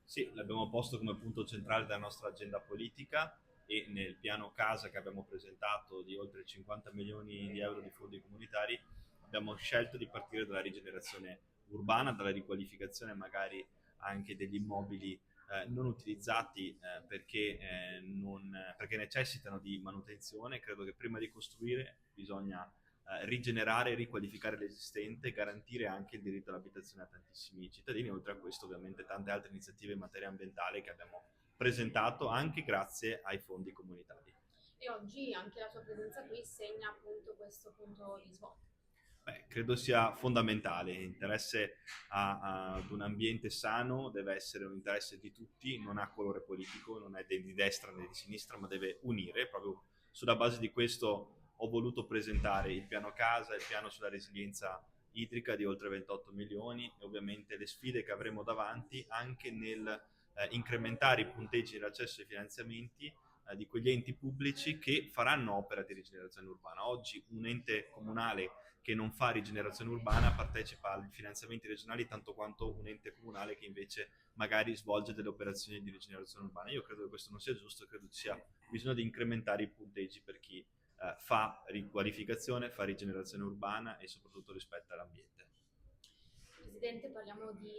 Sì, l'abbiamo posto come punto centrale della nostra agenda politica e nel piano casa che abbiamo presentato di oltre 50 milioni di euro di fondi comunitari abbiamo scelto di partire dalla rigenerazione urbana, dalla riqualificazione magari anche degli immobili non utilizzati perché necessitano di manutenzione. Credo che prima di costruire bisogna rigenerare e riqualificare l'esistente, garantire anche il diritto all'abitazione a tantissimi cittadini, oltre a questo ovviamente tante altre iniziative in materia ambientale che abbiamo presentato anche grazie ai fondi comunitari. E oggi anche la sua presenza qui segna appunto questo punto di svolta. Beh, credo sia fondamentale. L'interesse ad un ambiente sano deve essere un interesse di tutti, non ha colore politico, non è né di destra né di sinistra, ma deve unire. Proprio sulla base di questo ho voluto presentare il piano casa, il piano sulla resilienza idrica di oltre 28 milioni e ovviamente le sfide che avremo davanti anche nel incrementare i punteggi dell'accesso ai finanziamenti di quegli enti pubblici che faranno opera di rigenerazione urbana. Oggi un ente comunale che non fa rigenerazione urbana partecipa ai finanziamenti regionali tanto quanto un ente comunale che invece magari svolge delle operazioni di rigenerazione urbana. Io credo che questo non sia giusto, credo ci sia bisogno di incrementare i punteggi per chi fa riqualificazione, fa rigenerazione urbana e soprattutto rispetta l'ambiente. Presidente, parliamo di